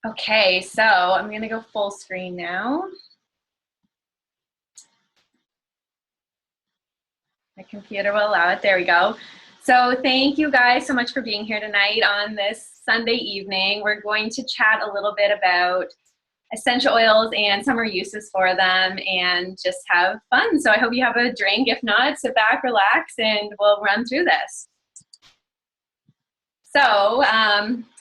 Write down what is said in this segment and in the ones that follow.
Okay, so I'm gonna go full screen now. My computer will allow it. There we go. So thank you guys so much for being here tonight on this Sunday evening. We're going to chat a little bit about essential oils and summer uses for them and just have fun. So I hope you have a drink. If not, sit back, relax, and we'll run through this. So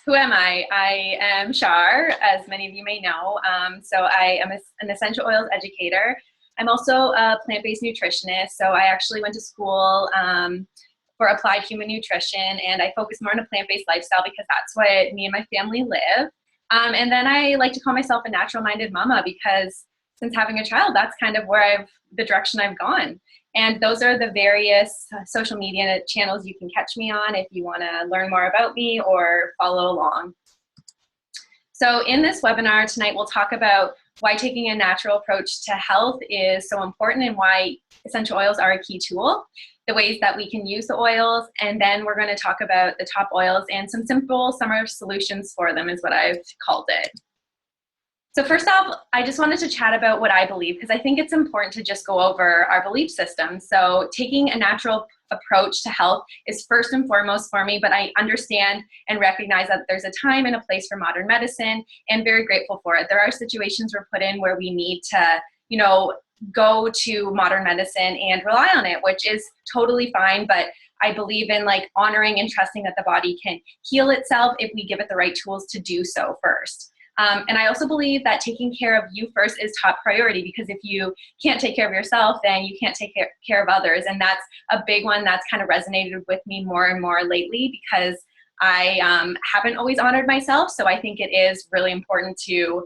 who am I? I am Shar, as many of you may know. So I am an essential oils educator. I'm also a plant-based nutritionist. So I actually went to school for applied human nutrition, and I focus more on a plant-based lifestyle because that's what me and my family live. And then I like to call myself a natural-minded mama because since having a child, that's kind of where the direction I've gone. And those are the various social media channels you can catch me on if you want to learn more about me or follow along. So in this webinar tonight, we'll talk about why taking a natural approach to health is so important and why essential oils are a key tool, the ways that we can use the oils, and then we're going to talk about the top oils and some simple summer solutions for them is what I've called it. So first off, I just wanted to chat about what I believe because I think it's important to just go over our belief system. So taking a natural approach to health is first and foremost for me, but I understand and recognize that there's a time and a place for modern medicine and very grateful for it. There are situations we're put in where we need to, go to modern medicine and rely on it, which is totally fine, but I believe in honoring and trusting that the body can heal itself if we give it the right tools to do so first. And I also believe that taking care of you first is top priority because if you can't take care of yourself, then you can't take care of others. And that's a big one that's kind of resonated with me more and more lately because I haven't always honored myself. So I think it is really important to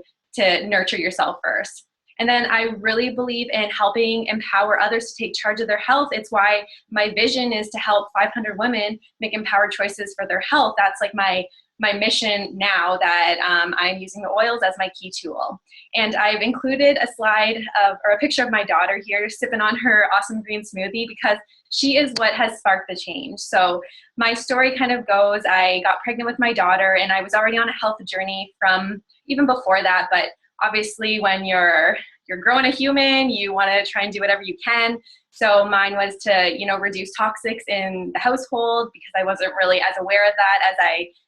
nurture yourself first. And then I really believe in helping empower others to take charge of their health. It's why my vision is to help 500 women make empowered choices for their health. That's my mission now that I'm using the oils as my key tool. And I've included a slide or a picture of my daughter here sipping on her awesome green smoothie because she is what has sparked the change. So my story kind of goes, I got pregnant with my daughter and I was already on a health journey from even before that, but obviously when you're growing a human, you want to try and do whatever you can. So mine was to, reduce toxics in the household because I wasn't really as aware of that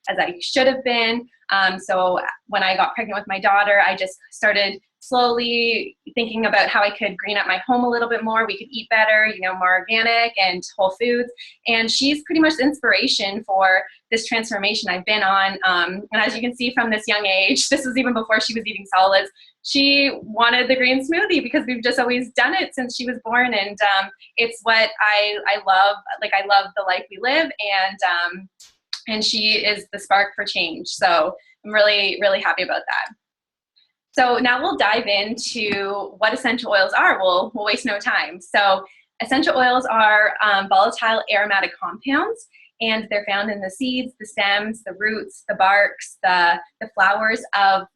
as I should have been. So when I got pregnant with my daughter, I just started slowly thinking about how I could green up my home a little bit more. We could eat better, more organic and whole foods. And she's pretty much the inspiration for this transformation I've been on. And as you can see from this young age, this was even before she was eating solids, she wanted the green smoothie because we've just always done it since she was born. And it's what I love. I love the life we live, and she is the spark for change. So I'm really, really happy about that. So now we'll dive into what essential oils are. We'll waste no time. So essential oils are volatile aromatic compounds, and they're found in the seeds, the stems, the roots, the barks, the flowers of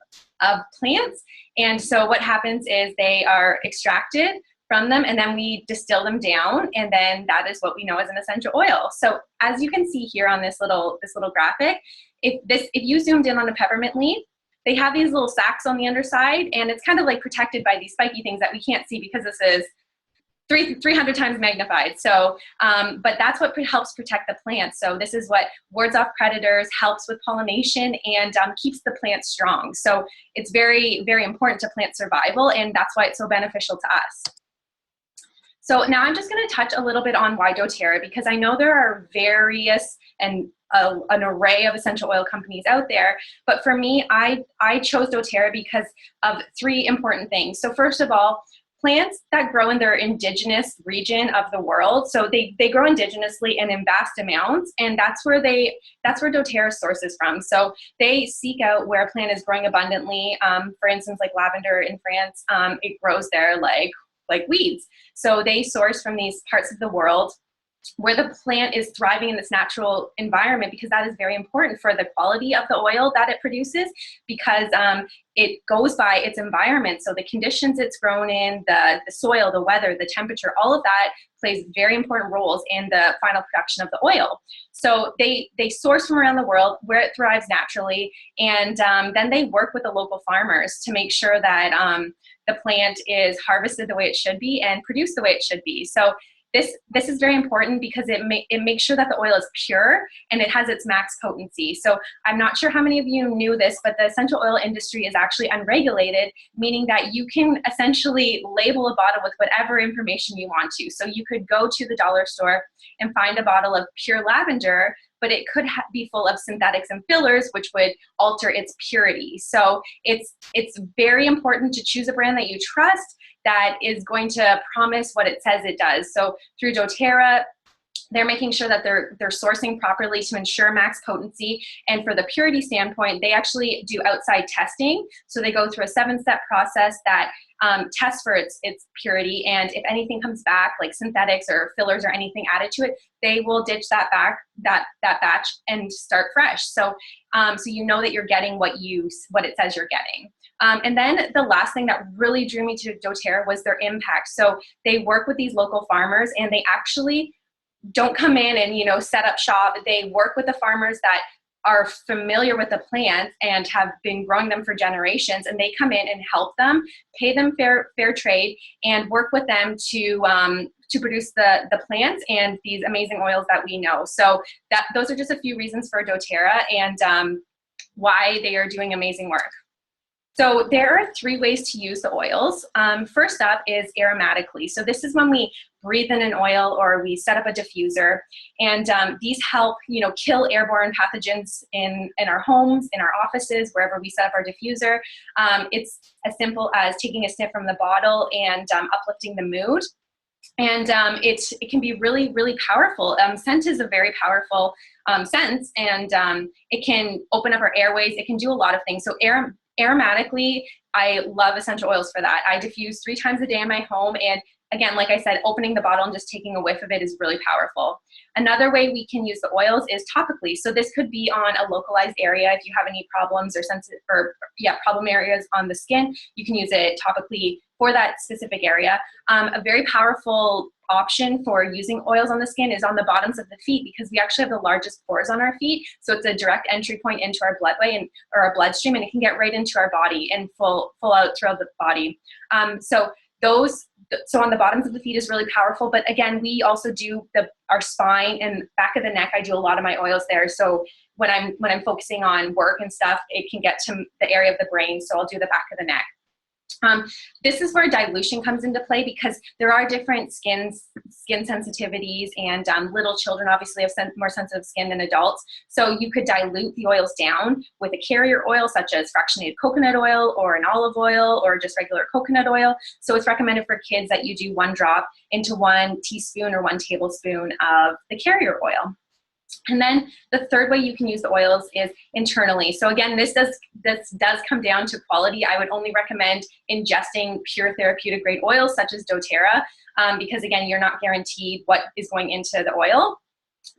plants. And so what happens is they are extracted from them and then we distill them down, and then that is what we know as an essential oil. So as you can see here on this little graphic, if you zoomed in on a peppermint leaf, they have these little sacs on the underside, and it's kind of protected by these spiky things that we can't see because this is 300 times magnified. So, but that's what helps protect the plant. So this is what wards off predators, helps with pollination, and keeps the plant strong. So it's very, very important to plant survival, and that's why it's so beneficial to us. So now I'm just going to touch a little bit on why doTERRA, because I know there are various and an array of essential oil companies out there. But for me, I chose doTERRA because of three important things. So first of all, plants that grow in their indigenous region of the world. So they grow indigenously and in vast amounts, and that's where doTERRA sources from. So they seek out where a plant is growing abundantly. For instance, like lavender in France, it grows there like weeds. So they source from these parts of the world. where the plant is thriving in this natural environment, because that is very important for the quality of the oil that it produces, because it goes by its environment. So the conditions it's grown in, the soil, the weather, the temperature, all of that plays very important roles in the final production of the oil. So they source from around the world where it thrives naturally, and then they work with the local farmers to make sure that the plant is harvested the way it should be and produced the way it should be. So this is very important because it makes sure that the oil is pure and it has its max potency. So I'm not sure how many of you knew this, but the essential oil industry is actually unregulated, meaning that you can essentially label a bottle with whatever information you want to. So you could go to the dollar store and find a bottle of pure lavender, but it could be full of synthetics and fillers, which would alter its purity. So it's very important to choose a brand that you trust, that is going to promise what it says it does. So through doTERRA, they're making sure that they're sourcing properly to ensure max potency. And for the purity standpoint, they actually do outside testing. So they go through a 7-step process that tests for its purity. And if anything comes back, like synthetics or fillers or anything added to it, they will ditch that batch and start fresh. So so you know that you're getting what it says you're getting. And then the last thing that really drew me to doTERRA was their impact. So they work with these local farmers, and they actually don't come in and set up shop. They work with the farmers that are familiar with the plants and have been growing them for generations, and they come in and help them, pay them fair trade, and work with them to produce the plants and these amazing oils that we know. So those are just a few reasons for doTERRA and why they are doing amazing work. So there are 3 ways to use the oils. First up is aromatically. So this is when we breathe in an oil or we set up a diffuser, and these help kill airborne pathogens in our homes, in our offices, wherever we set up our diffuser. It's as simple as taking a sniff from the bottle and uplifting the mood. And it can be really, really powerful. Scent is a very powerful sense, and it can open up our airways. It can do a lot of things. So aromatically, I love essential oils for that. I diffuse 3 times a day in my home, and again, like I said, opening the bottle and just taking a whiff of it is really powerful. Another way we can use the oils is topically. So this could be on a localized area. If you have any problems or problem areas on the skin, you can use it topically for that specific area. A very powerful option for using oils on the skin is on the bottoms of the feet, because we actually have the largest pores on our feet. So it's a direct entry point into our bloodway or our bloodstream, and it can get right into our body and full out throughout the body. So on the bottoms of the feet is really powerful. But again, we also do our spine and back of the neck. I do a lot of my oils there. So when I'm focusing on work and stuff, it can get to the area of the brain. So I'll do the back of the neck. This is where dilution comes into play, because there are different skin sensitivities, and little children obviously have more sensitive skin than adults. So you could dilute the oils down with a carrier oil, such as fractionated coconut oil or an olive oil or just regular coconut oil. So it's recommended for kids that you do 1 drop into 1 teaspoon or 1 tablespoon of the carrier oil. And then the third way you can use the oils is internally. So again, this does come down to quality. I would only recommend ingesting pure therapeutic grade oils such as doTERRA, because again, you're not guaranteed what is going into the oil.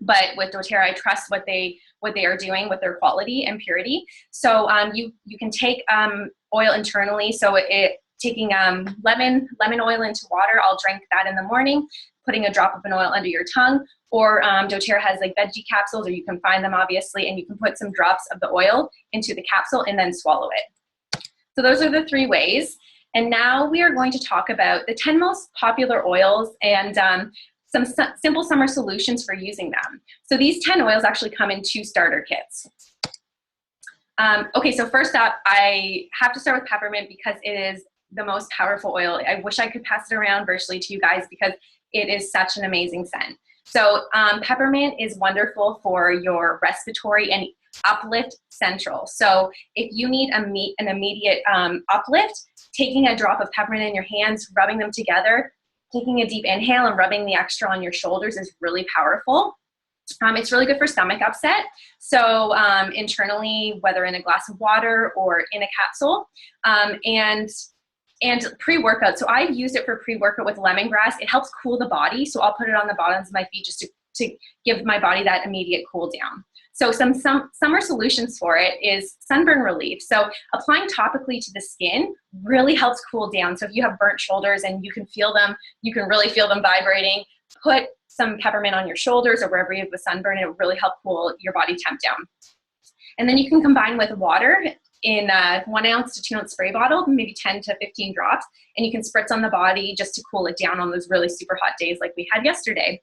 But with doTERRA, I trust what they are doing with their quality and purity. So you can take oil internally. So taking lemon oil into water, I'll drink that in the morning, putting a drop of an oil under your tongue. Or doTERRA has like veggie capsules, or you can find them obviously, and you can put some drops of the oil into the capsule and then swallow it. So those are the 3 ways. And now we are going to talk about the 10 most popular oils and some simple summer solutions for using them. So these 10 oils actually come in 2 starter kits. Okay, so first up, I have to start with peppermint because it is the most powerful oil. I wish I could pass it around virtually to you guys because it is such an amazing scent. So peppermint is wonderful for your respiratory and uplift central. So if you need an immediate uplift, taking a drop of peppermint in your hands, rubbing them together, taking a deep inhale and rubbing the extra on your shoulders is really powerful. It's really good for stomach upset. So internally, whether in a glass of water or in a capsule. And And pre-workout, so I've used it for pre-workout with lemongrass. It helps cool the body, so I'll put it on the bottoms of my feet just to give my body that immediate cool down. So some summer solutions for it is sunburn relief. So applying topically to the skin really helps cool down. So if you have burnt shoulders and you can feel them, you can really feel them vibrating, put some peppermint on your shoulders or wherever you have a sunburn. It will really help cool your body temp down. And then you can combine with water in a 1 ounce to 2 ounce spray bottle, maybe 10 to 15 drops, and you can spritz on the body just to cool it down on those really super hot days like we had yesterday.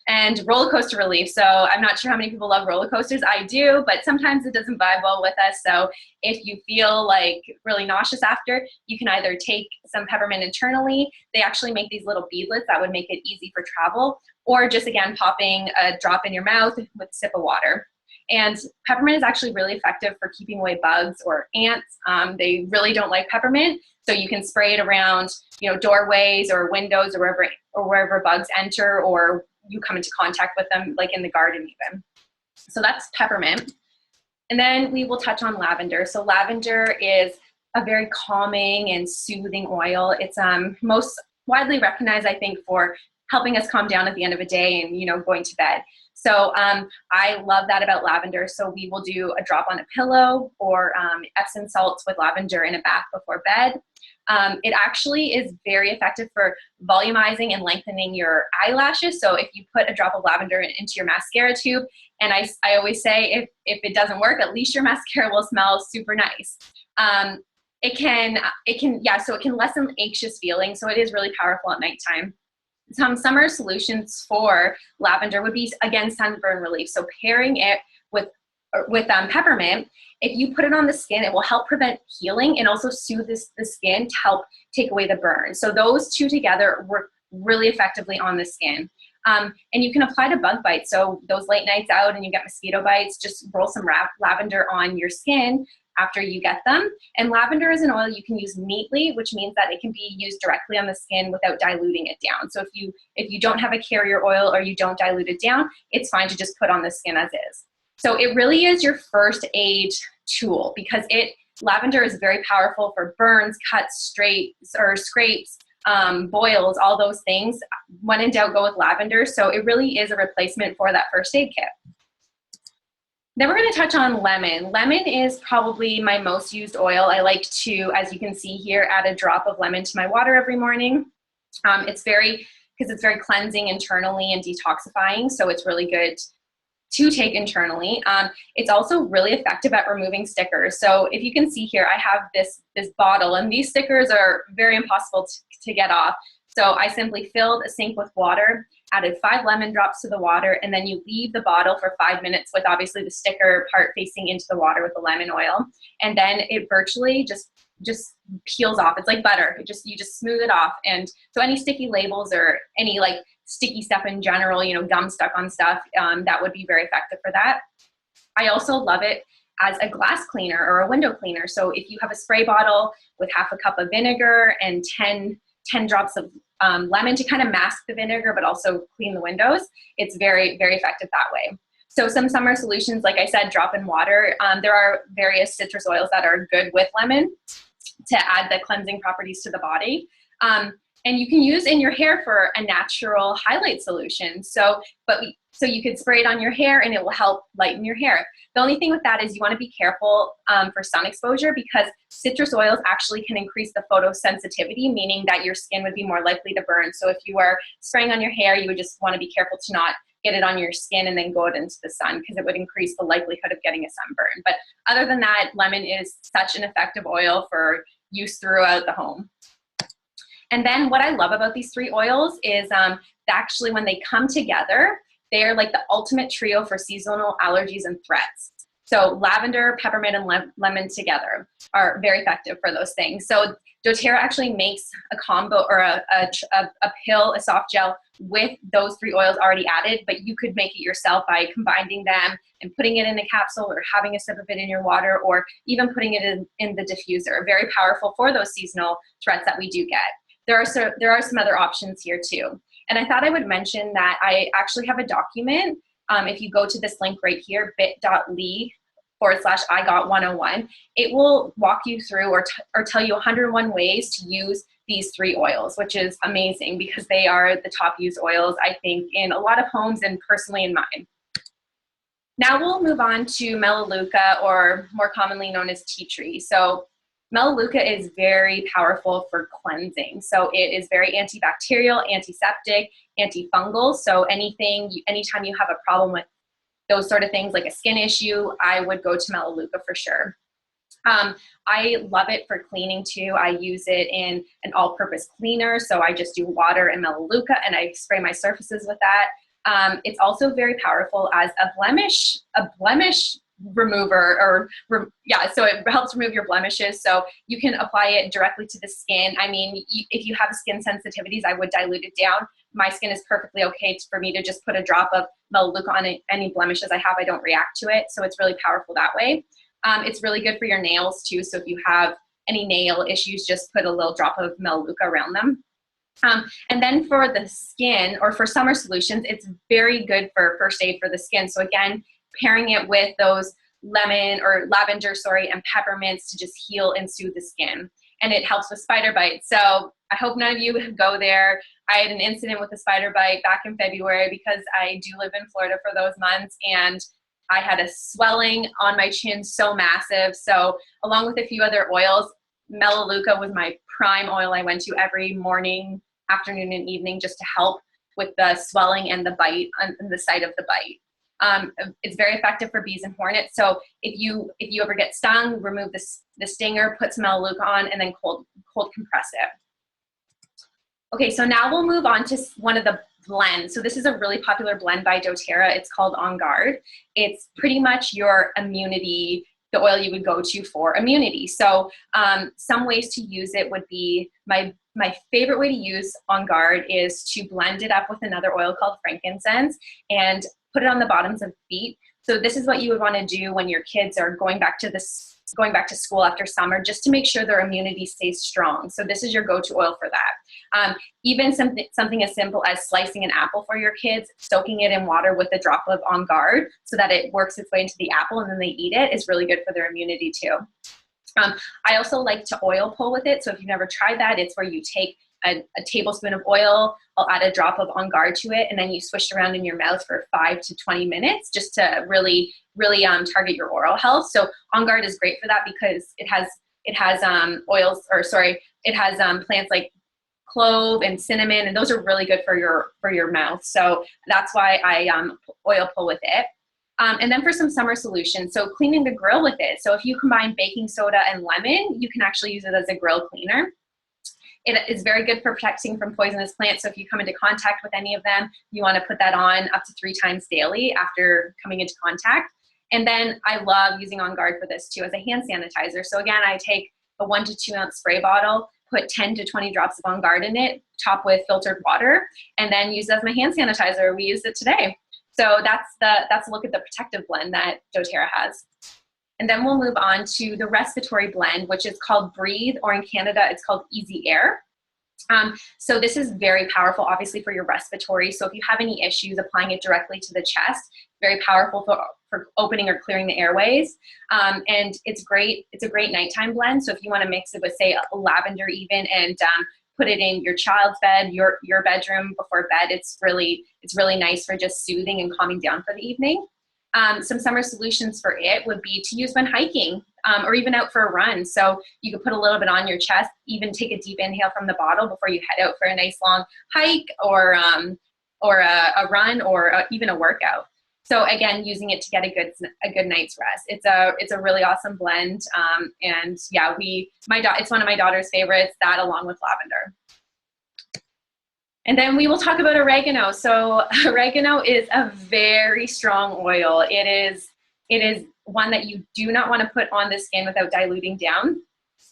And roller coaster relief. So I'm not sure how many people love roller coasters. I do, but sometimes it doesn't vibe well with us. So if you feel like really nauseous after, you can either take some peppermint internally. They actually make these little beadlets that would make it easy for travel, or just again, popping a drop in your mouth with a sip of water. And peppermint is actually really effective for keeping away bugs or ants. They really don't like peppermint. So you can spray it around, doorways or windows or wherever bugs enter, or you come into contact with them, like in the garden even. So that's peppermint. And then we will touch on lavender. So lavender is a very calming and soothing oil. It's most widely recognized, I think, for helping us calm down at the end of a day and, going to bed. So I love that about lavender. So we will do a drop on a pillow or Epsom salts with lavender in a bath before bed. It actually is very effective for volumizing and lengthening your eyelashes. So if you put a drop of lavender into your mascara tube, and I always say if it doesn't work, at least your mascara will smell super nice. It can lessen anxious feelings. So it is really powerful at nighttime. Some summer solutions for lavender would be, again, sunburn relief. So pairing it with peppermint, if you put it on the skin, it will help prevent healing and also soothe the skin to help take away the burn. So those two together work really effectively on the skin. And you can apply to bug bites. So those late nights out and you get mosquito bites, just roll some lavender on your skin after you get them. And lavender is an oil you can use neatly, which means that it can be used directly on the skin without diluting it down. So if you don't have a carrier oil or you don't dilute it down, it's fine to just put on the skin as is. So it really is your first aid tool because lavender is very powerful for burns, cuts, scrapes, boils, all those things. When in doubt, go with lavender. So it really is a replacement for that first aid kit. Then we're going to touch on lemon. Lemon is probably my most used oil. I like to, as you can see here, add a drop of lemon to my water every morning. It's very cleansing internally and detoxifying, so it's really good to take internally. It's also really effective at removing stickers. So if you can see here, I have this bottle, and these stickers are very impossible to get off. So I simply filled a sink with water, added 5 lemon drops to the water, and then you leave the bottle for 5 minutes with obviously the sticker part facing into the water with the lemon oil. And then it virtually just peels off. It's like butter. You just smooth it off. And so any sticky labels or any like sticky stuff in general, gum stuck on stuff, that would be very effective for that. I also love it as a glass cleaner or a window cleaner. So if you have a spray bottle with half a cup of vinegar and 10 drops of lemon to kind of mask the vinegar, but also clean the windows, it's very, very effective that way. So some summer solutions, like I said, drop in water. There are various citrus oils that are good with lemon to add the cleansing properties to the body. And you can use in your hair for a natural highlight solution. So you could spray it on your hair and it will help lighten your hair. The only thing with that is you want to be careful for sun exposure because citrus oils actually can increase the photosensitivity, meaning that your skin would be more likely to burn. So if you are spraying on your hair, you would just want to be careful to not get it on your skin and then go out into the sun because it would increase the likelihood of getting a sunburn. But other than that, lemon is such an effective oil for use throughout the home. And then what I love about these 3 oils is actually when they come together, they are like the ultimate trio for seasonal allergies and threats. So lavender, peppermint, and lemon together are very effective for those things. So doTERRA actually makes a combo or a pill, a soft gel with those 3 oils already added, but you could make it yourself by combining them and putting it in a capsule or having a sip of it in your water or even putting it in the diffuser. Very powerful for those seasonal threats that we do get. There are some other options here too. And I thought I would mention that I actually have a document. If you go to this link right here, bit.ly I got 101. It will walk you through or tell you 101 ways to use these 3 oils, which is amazing because they are the top used oils, I think, in a lot of homes and personally in mine. Now we'll move on to Melaleuca, or more commonly known as tea tree. So Melaleuca is very powerful for cleansing. So it is very antibacterial, antiseptic, antifungal. So anytime you have a problem with those sort of things, like a skin issue, I would go to Melaleuca for sure. I love it for cleaning too. I use it in an all-purpose cleaner. So I just do water and Melaleuca and I spray my surfaces with that. It's also very powerful as a blemish remover, so it helps remove your blemishes. So you can apply it directly to the skin. I mean, if you have skin sensitivities, I would dilute it down. My skin is perfectly okay for me to just put a drop of Melaleuca on any blemishes I have. I don't react to it. So it's really powerful that way. It's really good for your nails too. So if you have any nail issues, just put a little drop of Melaleuca around them. And then for the skin, or for summer solutions, it's very good for first aid for the skin. So again, pairing it with those lavender, and peppermints to just heal and soothe the skin. And it helps with spider bites. So I hope none of you go there. I had an incident with a spider bite back in February because I do live in Florida for those months, and I had a swelling on my chin so massive. So along with a few other oils, Melaleuca was my prime oil I went to every morning, afternoon, and evening just to help with the swelling and the bite on the site of the bite. It's very effective for bees and hornets. So if you ever get stung, remove the stinger, put some Melaleuca on, and then cold compress it. Okay, so now we'll move on to one of the blends. So this is a really popular blend by doTERRA. It's called On Guard. It's pretty much your immunity, the oil you would go to for immunity. So some ways to use it would be, my favorite way to use On Guard is to blend it up with another oil called Frankincense and put it on the bottoms of feet. So this is what you would want to do when your kids are going back to school after summer, just to make sure their immunity stays strong. So this is your go-to oil for that. Even something as simple as slicing an apple for your kids, soaking it in water with a drop of On Guard so that it works its way into the apple and then they eat it, is really good for their immunity too. I also like to oil pull with it. So if you've never tried that, it's where you take a tablespoon of oil, I'll add a drop of On Guard to it, and then you swish it around in your mouth for 5 to 20 minutes just to really target your oral health. So On Guard is great for that because it has plants like clove and cinnamon, and those are really good for your mouth. So that's why I oil pull with it. And then for some summer solutions, so cleaning the grill with it. So if you combine baking soda and lemon, you can actually use it as a grill cleaner. It is very good for protecting from poisonous plants. So if you come into contact with any of them, you want to put that on up to 3 times daily after coming into contact. And then I love using On Guard for this too as a hand sanitizer. So again, I take a 1 to 2 ounce spray bottle, put 10 to 20 drops of On Guard in it, top with filtered water, and then use it as my hand sanitizer. We used it today. So that's a look at the protective blend that doTERRA has. And then we'll move on to the respiratory blend, which is called Breathe, or in Canada, it's called Easy Air. So this is very powerful, obviously, for your respiratory. So if you have any issues, applying it directly to the chest, very powerful for opening or clearing the airways. And it's great. It's a great nighttime blend. So if you want to mix it with, say, a lavender even, and put it in your child's bed, your bedroom before bed, it's really nice for just soothing and calming down for the evening. Some summer solutions for it would be to use when hiking or even out for a run. So you could put a little bit on your chest, even take a deep inhale from the bottle before you head out for a nice long hike or a run or even a workout. So again, using it to get a good night's rest. It's a really awesome blend. And yeah, it's one of my daughter's favorites, that along with lavender. And then we will talk about oregano. So oregano is a very strong oil. It is one that you do not want to put on the skin without diluting down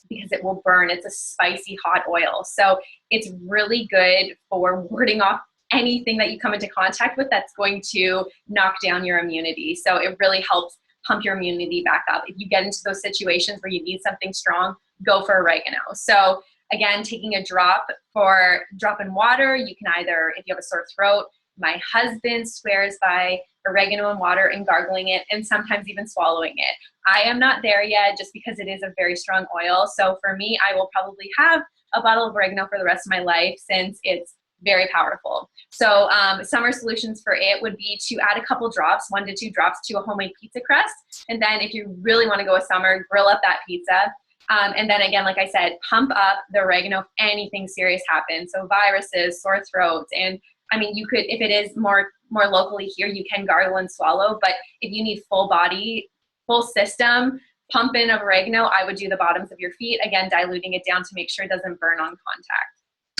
because it will burn. It's a spicy hot oil. So it's really good for warding off anything that you come into contact with that's going to knock down your immunity. So it really helps pump your immunity back up. If you get into those situations where you need something strong, go for oregano. So again, taking a drop in water, you can either, if you have a sore throat, my husband swears by oregano in water and gargling it, and sometimes even swallowing it. I am not there yet just because it is a very strong oil. So for me, I will probably have a bottle of oregano for the rest of my life since it's very powerful. So summer solutions for it would be to add a couple drops, 1 to 2 drops to a homemade pizza crust. And then if you really want to go with summer, grill up that pizza. And then again, like I said, pump up the oregano if anything serious happens. So viruses, sore throats, and I mean, you could, if it is more locally here, you can gargle and swallow. But if you need full body, full system, pump in of oregano, I would do the bottoms of your feet, again, diluting it down to make sure it doesn't burn on contact.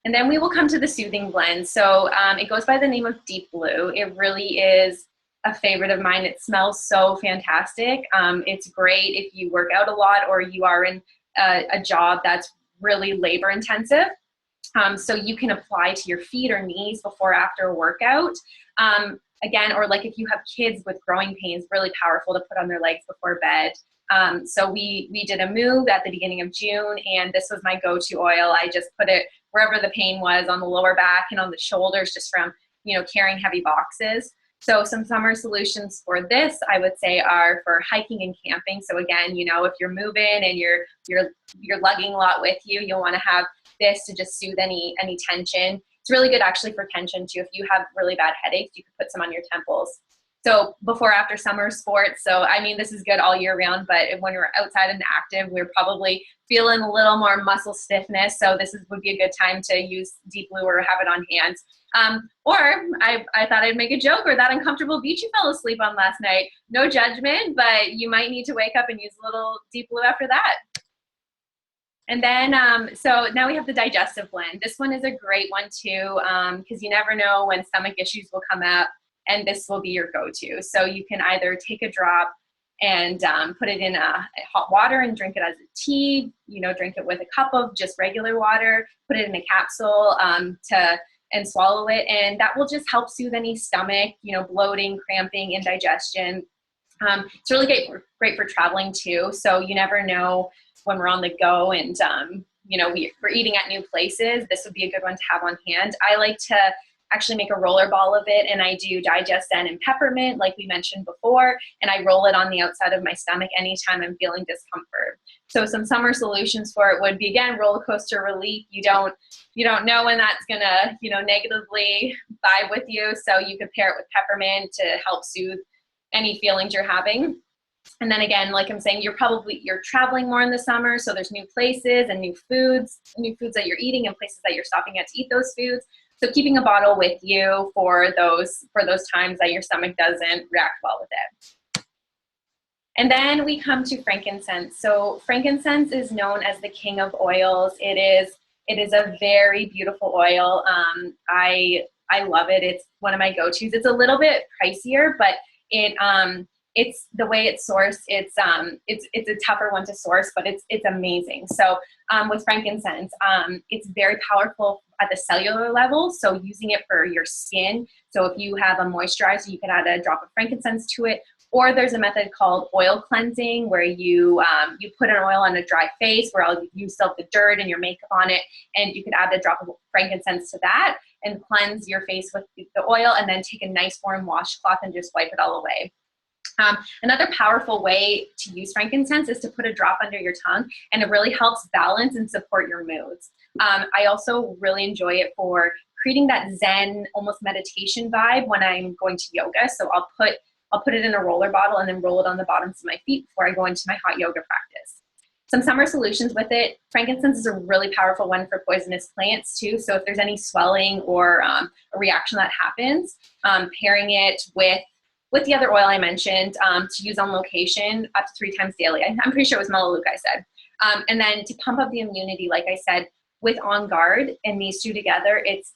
And then we will come to the soothing blend. So it goes by the name of Deep Blue. It really is a favorite of mine. It smells so fantastic. It's great if you work out a lot or you are in a job that's really labor intensive. So you can apply to your feet or knees before or after a workout. Again, or like if you have kids with growing pains, really powerful to put on their legs before bed. So we did a move at the beginning of June, and this was my go-to oil. I just put it wherever the pain was, on the lower back and on the shoulders, just from, you know, carrying heavy boxes. So some summer solutions for this, I would say, are for hiking and camping. So again, you know, if you're moving and you're lugging a lot with you, you'll want to have this to just soothe any tension. It's really good actually for tension too. If you have really bad headaches, you can put some on your temples. So before, after summer sports. So I mean, this is good all year round, but when we're outside and active, we're probably feeling a little more muscle stiffness. So this would be a good time to use Deep Blue or have it on hand. Or I thought I'd make a joke, or that uncomfortable beach you fell asleep on last night. No judgment, but you might need to wake up and use a little Deep Blue after that. And then, so now we have the digestive blend. This one is a great one too, because you never know when stomach issues will come up, and this will be your go-to. So you can either take a drop and put it in a hot water and drink it as a tea, you know, drink it with a cup of just regular water, put it in a capsule and swallow it. And that will just help soothe any stomach, you know, bloating, cramping, indigestion. It's really great for traveling too. So you never know when we're on the go and, you know, we're eating at new places. This would be a good one to have on hand. I like to actually make a roller ball of it, and I do Digesta and Peppermint, like we mentioned before, and I roll it on the outside of my stomach anytime I'm feeling discomfort. So some summer solutions for it would be, again, roller coaster relief. You don't know when that's gonna, you know, negatively vibe with you, so you could pair it with peppermint to help soothe any feelings you're having. And then again, like I'm saying, you're traveling more in the summer, so there's new places and new foods that you're eating and places that you're stopping at to eat those foods. So keeping a bottle with you for those times that your stomach doesn't react well with it. And then we come to frankincense. So frankincense is known as the king of oils. It is a very beautiful oil. I love it. It's one of my go-tos. It's a little bit pricier, but it's the way it's sourced. It's a tougher one to source, but it's amazing. So with frankincense, it's very powerful at the cellular level. So using it for your skin. So if you have a moisturizer, you can add a drop of frankincense to it. Or there's a method called oil cleansing, where you put an oil on a dry face where you still have the dirt and your makeup on it, and you could add a drop of frankincense to that and cleanse your face with the oil, and then take a nice warm washcloth and just wipe it all away. Another powerful way to use frankincense is to put a drop under your tongue, and it really helps balance and support your moods. I also really enjoy it for creating that Zen, almost meditation vibe when I'm going to yoga. So I'll put it in a roller bottle and then roll it on the bottoms of my feet before I go into my hot yoga practice. Some summer solutions with it. Frankincense is a really powerful one for poisonous plants too. So if there's any swelling or a reaction that happens, pairing it with the other oil I mentioned to use on location up to 3 times daily. I'm pretty sure it was Melaleuca I said. And then to pump up the immunity, like I said, with On Guard and these two together, it's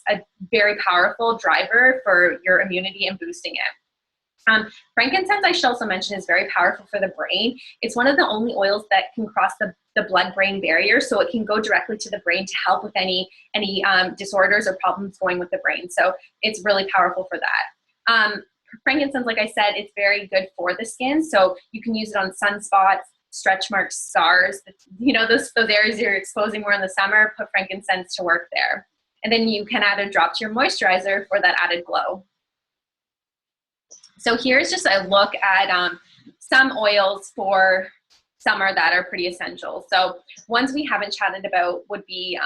a very powerful driver for your immunity and boosting it. Frankincense, I should also mention, is very powerful for the brain. It's one of the only oils that can cross the blood-brain barrier, so it can go directly to the brain to help with any disorders or problems going with the brain. So it's really powerful for that. Frankincense, like I said, it's very good for the skin, so you can use it on sunspots, stretch marks, scars, you know, those areas you're exposing more in the summer. Put frankincense to work there. And then you can add a drop to your moisturizer for that added glow. So here's just a look at some oils for summer that are pretty essential. So ones we haven't chatted about would be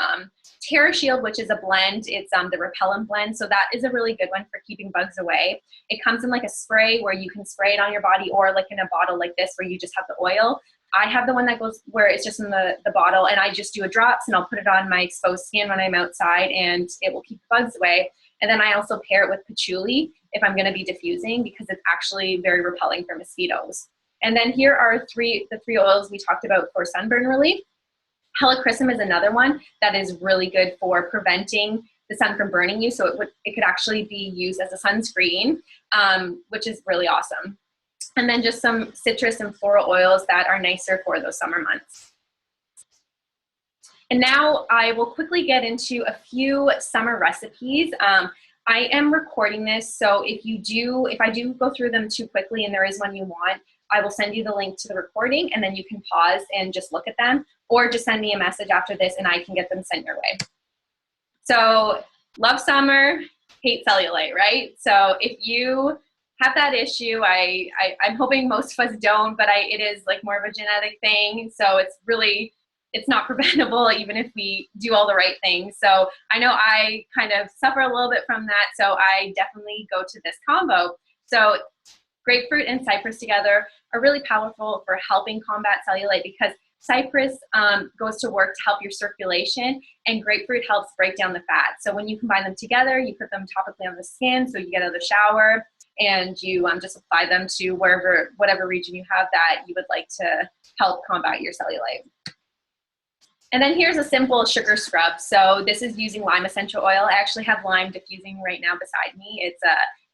Terra Shield, which is a blend. It's the repellent blend. So that is a really good one for keeping bugs away. It comes in like a spray where you can spray it on your body, or like in a bottle like this where you just have the oil. I have the one that goes where it's just in the bottle, and I just do a drops and I'll put it on my exposed skin when I'm outside, and it will keep the bugs away. And then I also pair it with patchouli if I'm going to be diffusing, because it's actually very repelling for mosquitoes. And then here are the three oils we talked about for sunburn relief. Helichrysum is another one that is really good for preventing the sun from burning you. So it could actually be used as a sunscreen, which is really awesome. And then just some citrus and floral oils that are nicer for those summer months. And now I will quickly get into a few summer recipes. I am recording this, so if I do go through them too quickly and there is one you want, I will send you the link to the recording, and then you can pause and just look at them, or just send me a message after this and I can get them sent your way. So love summer, hate cellulite, right? So if you have that issue, I'm hoping most of us don't, but it is like more of a genetic thing. So it's not preventable even if we do all the right things. So I know I kind of suffer a little bit from that. So I definitely go to this combo. So grapefruit and cypress together are really powerful for helping combat cellulite, because cypress goes to work to help your circulation, and grapefruit helps break down the fat. So when you combine them together, you put them topically on the skin, so you get out of the shower, and you just apply them to whatever region you have that you would like to help combat your cellulite. And then here's a simple sugar scrub. So this is using lime essential oil. I actually have lime diffusing right now beside me. It's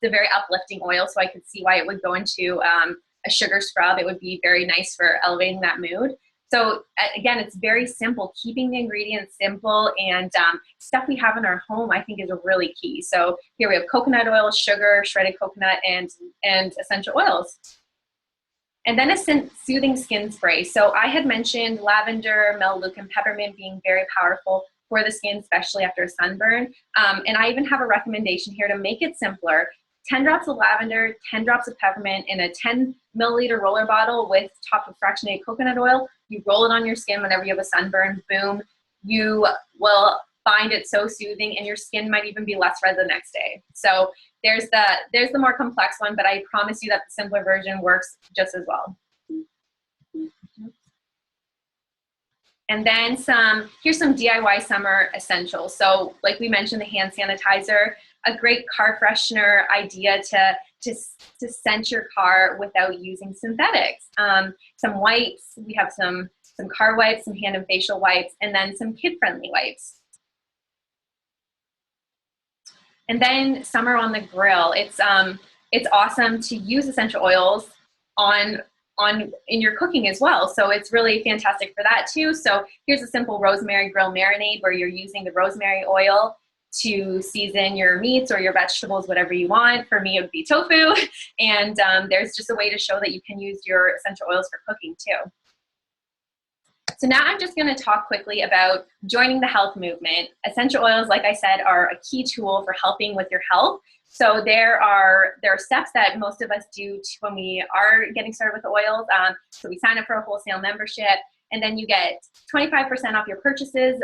a very uplifting oil, so I could see why it would go into a sugar scrub. It would be very nice for elevating that mood. So again, it's very simple. Keeping the ingredients simple and stuff we have in our home, I think, is really key. So here we have coconut oil, sugar, shredded coconut, and essential oils. And then a soothing skin spray. So I had mentioned lavender, melaleuca, and peppermint being very powerful for the skin, especially after a sunburn. And I even have a recommendation here to make it simpler. 10 drops of lavender, 10 drops of peppermint in a 10 milliliter roller bottle with topped with fractionated coconut oil. You roll it on your skin whenever you have a sunburn, boom. You will find it so soothing, and your skin might even be less red the next day. So there's the more complex one, but I promise you that the simpler version works just as well. And then here's some DIY summer essentials. So like we mentioned, the hand sanitizer, a great car freshener idea to scent your car without using synthetics. Some wipes, we have some car wipes, some hand and facial wipes, and then some kid-friendly wipes. And then summer on the grill. It's awesome to use essential oils in your cooking as well. So it's really fantastic for that too. So here's a simple rosemary grill marinade where you're using the rosemary oil to season your meats or your vegetables, whatever you want. For me, it would be tofu. And there's just a way to show that you can use your essential oils for cooking too. So now I'm just going to talk quickly about joining the health movement. Essential oils, like I said, are a key tool for helping with your health. So there are steps that most of us do when we are getting started with the oils. So we sign up for a wholesale membership, and then you get 25% off your purchases,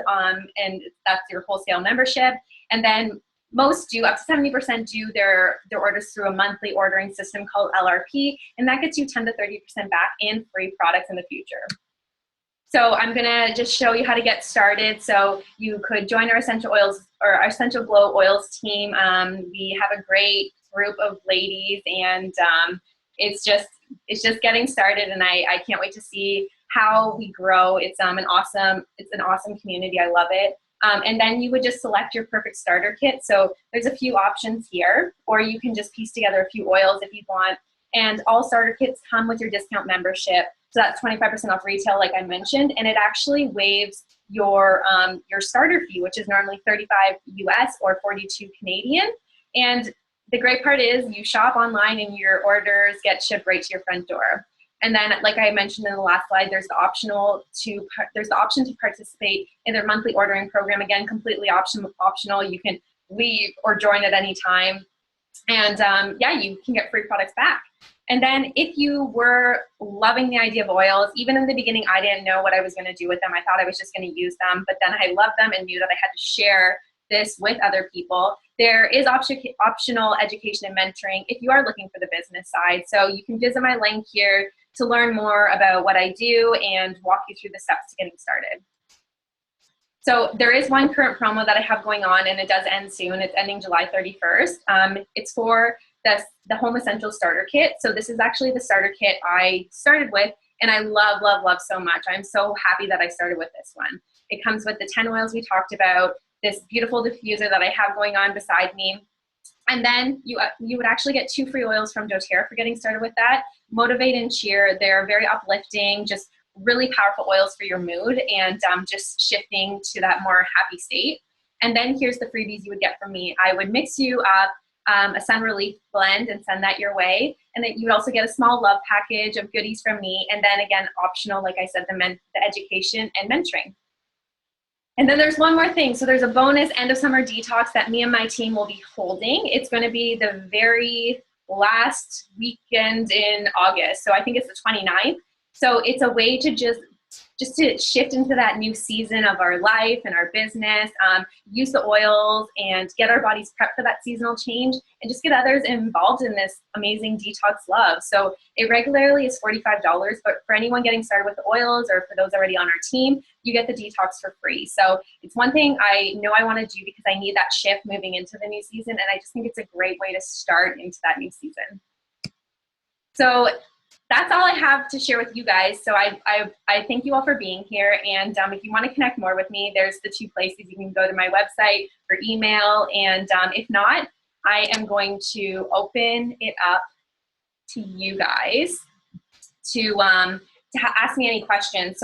and that's your wholesale membership. And then most do, up to 70% do their orders through a monthly ordering system called LRP, and that gets you 10 to 30% back in free products in the future. So I'm gonna just show you how to get started. So you could join our Essential Oils or our Essential Glow Oils team. We have a great group of ladies, and it's just getting started, and I can't wait to see how we grow. It's an awesome community. I love it. And then you would just select your perfect starter kit. So there's a few options here, or you can just piece together a few oils if you want. And all starter kits come with your discount membership. So that's 25% off retail, like I mentioned, and it actually waives your starter fee, which is normally $35 US or $42 Canadian. And the great part is you shop online and your orders get shipped right to your front door. And then, like I mentioned in the last slide, there's the option to participate in their monthly ordering program. Again, completely optional. You can leave or join at any time. And yeah, you can get free products back. And then if you were loving the idea of oils, even in the beginning, I didn't know what I was going to do with them. I thought I was just going to use them, but then I loved them and knew that I had to share this with other people. There is optional education and mentoring if you are looking for the business side. So you can visit my link here to learn more about what I do and walk you through the steps to getting started. So there is one current promo that I have going on, and it does end soon. It's ending July 31st. It's for the Home Essentials Starter Kit. So this is actually the starter kit I started with, and I love, love, love so much. I'm so happy that I started with this one. It comes with the 10 oils we talked about, this beautiful diffuser that I have going on beside me. And then you would actually get 2 free oils from doTERRA for getting started with that. Motivate and Cheer. They're very uplifting, just really powerful oils for your mood and just shifting to that more happy state. And then here's the freebies you would get from me. I would mix you up a sun relief blend and send that your way. And then you would also get a small love package of goodies from me. And then again, optional, like I said, the education and mentoring. And then there's one more thing. So there's a bonus end of summer detox that me and my team will be holding. It's going to be the very last weekend in August. So I think it's the 29th. So it's a way to just to shift into that new season of our life and our business, use the oils and get our bodies prepped for that seasonal change and just get others involved in this amazing detox love. So it regularly is $45, but for anyone getting started with the oils or for those already on our team, you get the detox for free. So it's one thing I know I want to do because I need that shift moving into the new season. And I just think it's a great way to start into that new season. So that's all I have to share with you guys. So I thank you all for being here. And if you want to connect more with me, there's the 2 places. You can go to my website or email. And if not, I am going to open it up to you guys to ask me any questions.